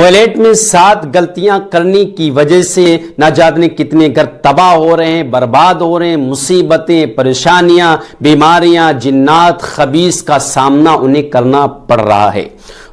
Toilet में 7 गलतियां करने की वजह से ना जाने कितने घर तबाह हो रहे हैं, बर्बाद हो रहे हैं, मुसीबतें, परेशानियां, बीमारियां, जिन्नात, खबीस का सामना उन्हें करना पड़ रहा है।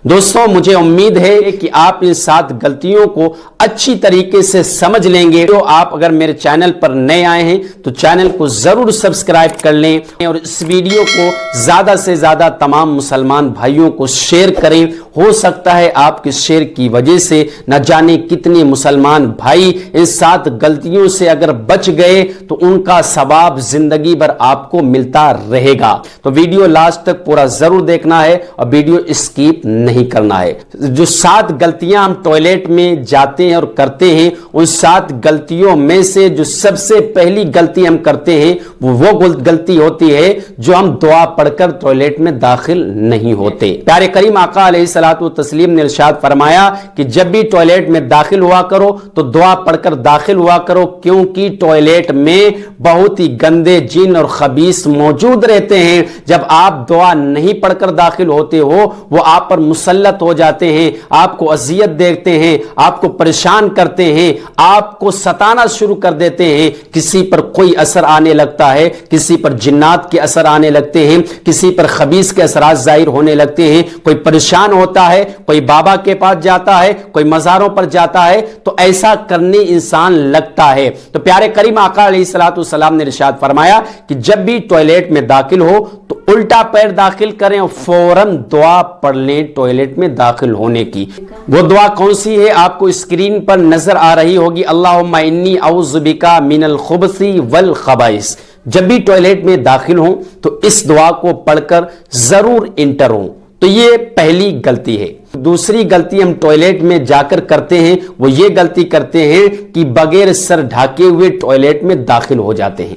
दोस्तों, मुझे उम्मीद है कि आप इन 7 गलतियों को अच्छी तरीके से समझ लेंगे। तो आप अगर मेरे चैनल पर नए आए हैं तो चैनल को जरूर सब्सक्राइब कर लें और इस वीडियो को ज्यादा से ज्यादा तमाम मुसलमान भाइयों को शेयर करें। हो सकता है आपके शेयर की वजह से न जाने कितने मुसलमान भाई इन 7 गलतियों से अगर बच गए तो उनका सवाब जिंदगी भर आपको मिलता रहेगा। तो वीडियो लास्ट तक पूरा जरूर देखना है और वीडियो स्किप नहीं करना है। जो 7 गलतियां हम टॉयलेट में जाते हैं और करते हैं, उन 7 गलतियों में से जो सबसे पहली गलती हम करते हैं वो गलती होती है जो हम दुआ पढ़कर टॉयलेट में दाखिल नहीं होते। प्यारे करीम आका अलैहिस्सलातु तस्लीम ने इरशाद फरमाया कि जब भी टॉयलेट में दाखिल हुआ करो तो दुआ पढ़कर दाखिल हुआ करो, क्योंकि टॉयलेट में बहुत ही गंदे जिन और खबीस मौजूद रहते हैं। जब आप दुआ नहीं पढ़कर दाखिल होते हो वो आप पर मुसल्लत हो जाते हैं, आपको अजियत देते हैं, आपको परेशान करते हैं, आपको सताना शुरू कर देते हैं। किसी पर कोई असर आने लगता है, किसी पर जिन्नात के असर आने लगते हैं, किसी पर खबीस के असरात जाहिर होने लगते हैं। कोई परेशान होता है, कोई बाबा के पास जाता है, कोई मज़ारों पर जाता है, तो ऐसा करने इंसान लगता है। तो प्यारे करीम आका अलैहिस्सलातु वस्सलाम ने इरशाद फरमाया कि जब भी टॉयलेट में दाखिल हो तो उल्टा पैर दाखिल करें और फौरन दुआ पढ़ लें टॉयलेट में दाखिल होने की। वो दुआ कौन सी है आपको स्क्रीन पर नजर आ रही होगी। अल्लाहुम्मा इन्नी औज़ु बिका मिनल खुबसी वल खबाइस। जब भी टॉयलेट में दाखिल हो तो इस दुआ को पढ़कर जरूर इंटर हो। तो ये पहली गलती है। दूसरी गलती हम टॉयलेट में जाकर करते हैं, वो ये गलती करते हैं कि बगैर सर ढाके हुए टॉयलेट में दाखिल हो जाते हैं।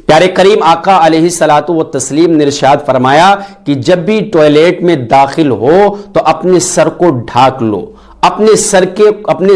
प्यारे करीम आका अलैहिस्सलातु व तस्लीम ने इरशाद फरमाया कि जब भी टॉयलेट में दाखिल हो तो अपने सर को ढाक लो, अपने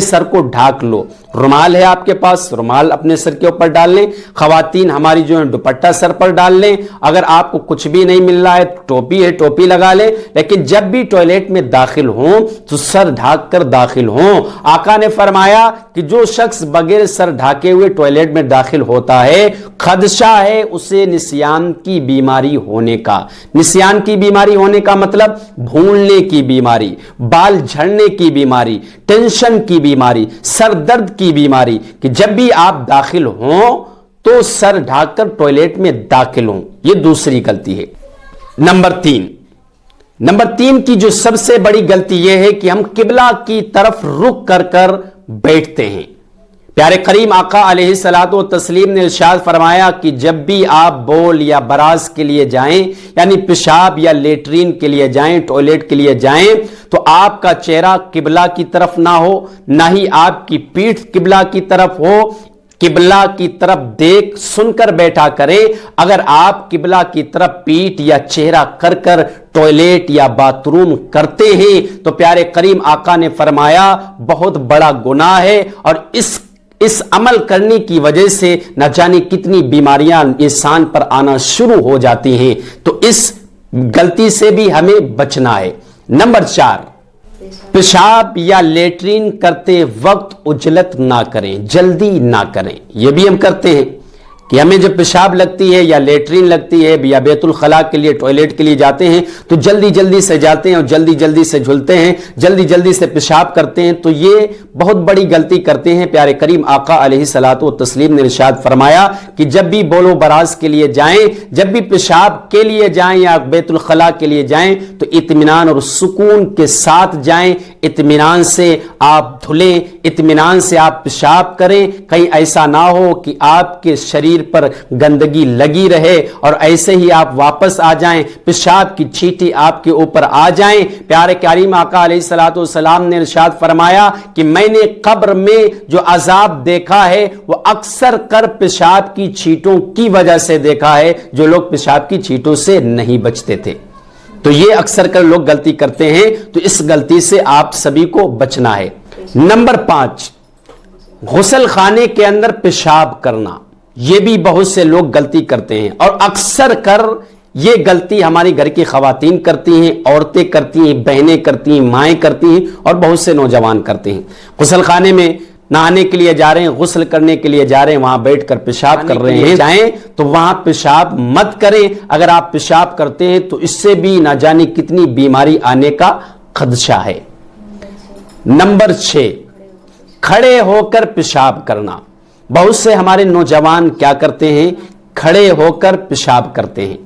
सर को ढाक लो। रुमाल है आपके पास, रुमाल अपने सर के ऊपर डाल लें। खवातीन हमारी जो है दुपट्टा सर पर डाल लें। अगर आपको कुछ भी नहीं मिल रहा है, टोपी है, टोपी लगा लें। लेकिन जब भी टॉयलेट में दाखिल हो तो सर ढाक कर दाखिल हो। आका ने फरमाया कि जो शख्स बगैर सर ढाके हुए टॉयलेट में दाखिल होता है, खदशा है उसे निस्यान की बीमारी होने का। निस्यान की बीमारी होने का मतलब भूलने की बीमारी, बाल झड़ने की बीमारी, टेंशन की बीमारी, सर दर्द की बीमारी, कि जब भी आप दाखिल हों तो सर ढाककर टॉयलेट में दाखिल हों। यह दूसरी गलती है। नंबर 3 की जो सबसे बड़ी गलती यह है कि हम किबला की तरफ रुक कर बैठते हैं। प्यारे करीम आका अलैहिस्सलातु तस्लीम ने इरशाद फरमाया कि जब भी आप बोल या बराज के लिए जाएं, यानी पेशाब या लेटरीन के लिए जाएं, टॉयलेट के लिए जाएं, तो आपका चेहरा किबला की तरफ ना हो, ना ही आपकी पीठ किबला की तरफ हो। किबला की तरफ देख सुनकर बैठा करें। अगर आप किबला की तरफ पीठ या चेहरा कर टॉयलेट या बाथरूम करते हैं तो प्यारे करीम आका ने फरमाया बहुत बड़ा गुनाह है, और इस अमल करने की वजह से न जाने कितनी बीमारियां इंसान पर आना शुरू हो जाती हैं। तो इस गलती से भी हमें बचना है। नंबर 4, पेशाब या लेटरिन करते वक्त उजलत ना करें, जल्दी ना करें। यह भी हम करते हैं कि हमें जब पेशाब लगती है या लेटरिन लगती है या बैतुल खला के लिए टॉयलेट के लिए जाते हैं तो जल्दी जल्दी से जाते हैं और जल्दी जल्दी से झुलते हैं, जल्दी जल्दी से पेशाब करते हैं। तो ये बहुत बड़ी गलती करते हैं। प्यारे करीम आका अलैहिस्सलातु तस्लीम ने इरशाद फरमाया कि जब भी बोलो बराज के लिए जाएं, जब भी पेशाब के लिए जाएं या बैतुल खला के लिए जाएं तो इत्मीनान और सुकून के साथ जाएं। इत्मीनान से आप धुलें, इत्मीनान से आप पेशाब करें। कहीं ऐसा ना हो कि आपके शरीर पर गंदगी लगी रहे और ऐसे ही आप वापस आ जाएं, पेशाब की छींटी आपके ऊपर आ जाएं। प्यारे करीम आका अलैहिस्सलातु वस्सलाम ने इरशाद फरमाया कि मैंने कब्र में जो अजाब देखा है वो अक्सर कर पेशाब की छींटों की वजह से देखा है, जो लोग पेशाब की छींटों से नहीं बचते थे। तो ये अक्सर कर लोग गलती करते हैं, तो इस गलती से आप सभी को बचना है। नंबर 5, गुस्ल खाने के अंदर पेशाब करना। ये भी बहुत से लोग गलती करते हैं और अक्सर कर یہ غلطی ہماری گھر کی خواتین کرتی ہیں، عورتیں کرتی ہیں، بہنیں کرتی ہیں، مائیں کرتی ہیں اور بہت سے نوجوان کرتے ہیں۔ غسل خانے میں نہانے کے لیے جا رہے ہیں، غسل کرنے کے لیے جا رہے ہیں، وہاں بیٹھ کر پیشاب کر رہے ہیں، جائیں تو وہاں پیشاب مت کریں۔ اگر آپ پیشاب کرتے ہیں تو اس سے بھی نہ جانے کتنی بیماری آنے کا خدشہ ہے۔ نمبر 6، کھڑے ہو کر پیشاب کرنا۔ بہت سے ہمارے نوجوان کیا کرتے ہیں؟ کھڑے ہو کر پیشاب کرتے ہیں،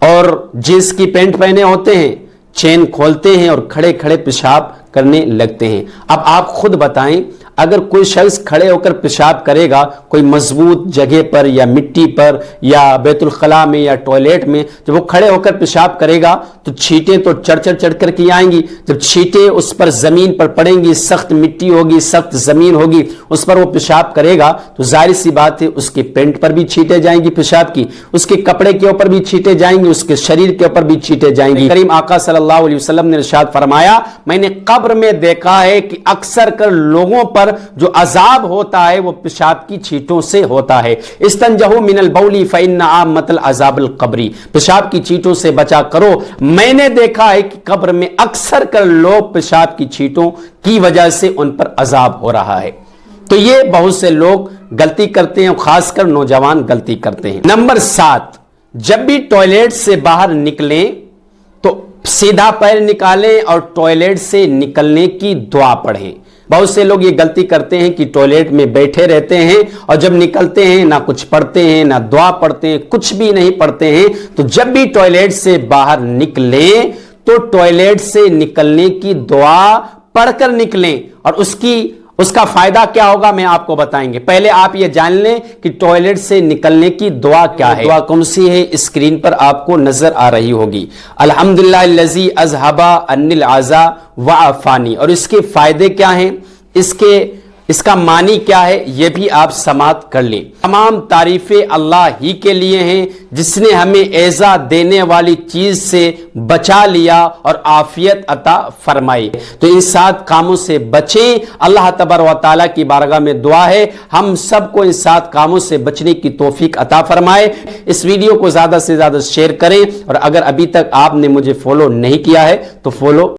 اور جینس کی پینٹ پہنے ہوتے ہیں، چین کھولتے ہیں اور کھڑے کھڑے پیشاب کرنے لگتے ہیں۔ اب آپ خود بتائیں، اگر کوئی شخص کھڑے ہو کر پیشاب کرے گا کوئی مضبوط جگہ پر یا مٹی پر یا بیت الخلاء میں یا ٹوائلٹ میں، جب وہ کھڑے ہو کر پیشاب کرے گا تو چھینٹیں تو چڑھ کر کے آئیں گی۔ جب چھینٹیں اس پر زمین پر پڑیں گی، سخت مٹی ہوگی، سخت زمین ہوگی، اس پر وہ پیشاب کرے گا تو ظاہر سی بات ہے اس کے پینٹ پر بھی چھینٹیں جائیں گی پیشاب کی، اس کے کپڑے کے اوپر بھی چھینٹیں جائیں گی، اس کے شریر کے اوپر بھی چھینٹیں جائیں گی۔ کریم آقا صلی اللہ علیہ وسلم نے ارشاد فرمایا، میں نے قبر میں دیکھا ہے کہ اکثر کر لوگوں پر جو عذاب ہوتا ہے وہ پیشاب کی چھینٹوں سے ہوتا ہے۔ استنجہوا من البول فإن عامۃ العذاب القبری، پیشاب کی چھینٹوں سے بچا کرو۔ میں نے دیکھا ہے کہ قبر میں اکثر کر لوگ پیشاب کی چھینٹوں کی وجہ سے ان پر عذاب ہو رہا ہے۔ تو یہ بہت سے لوگ غلطی کرتے ہیں، خاص کر نوجوان غلطی کرتے ہیں۔ نمبر 7، جب بھی ٹوائلٹ سے باہر نکلیں تو سیدھا پیر نکالیں اور ٹوائلٹ سے نکلنے کی دعا پڑھیں۔ بہت سے لوگ یہ غلطی کرتے ہیں کہ ٹوائلٹ میں بیٹھے رہتے ہیں اور جب نکلتے ہیں نہ کچھ پڑھتے ہیں، نہ دعا پڑھتے ہیں، کچھ بھی نہیں پڑھتے ہیں۔ تو جب بھی ٹوائلٹ سے باہر نکلیں تو ٹوائلٹ سے نکلنے کی دعا پڑھ کر نکلیں، اور اس کا فائدہ کیا ہوگا میں آپ کو بتائیں گے۔ پہلے آپ یہ جان لیں کہ ٹوائلٹ سے نکلنے کی دعا کیا ہے۔ دعا کون سی ہے؟ اسکرین پر آپ کو نظر آ رہی ہوگی، الحمدللہ الذی اذھب عنی العزا وعافانی۔ اور اس کے فائدے کیا ہیں، اس کا معنی کیا ہے، یہ بھی آپ سماعت کر لیں۔ تمام تعریفیں اللہ ہی کے لیے ہیں جس نے ہمیں ایذا دینے والی چیز سے بچا لیا اور عافیت عطا فرمائی۔ تو ان 7 کاموں سے بچیں۔ اللہ تبارک و تعالیٰ کی بارگاہ میں دعا ہے ہم سب کو ان 7 کاموں سے بچنے کی توفیق عطا فرمائے۔ اس ویڈیو کو زیادہ سے زیادہ شیئر کریں، اور اگر ابھی تک آپ نے مجھے فالو نہیں کیا ہے تو فالو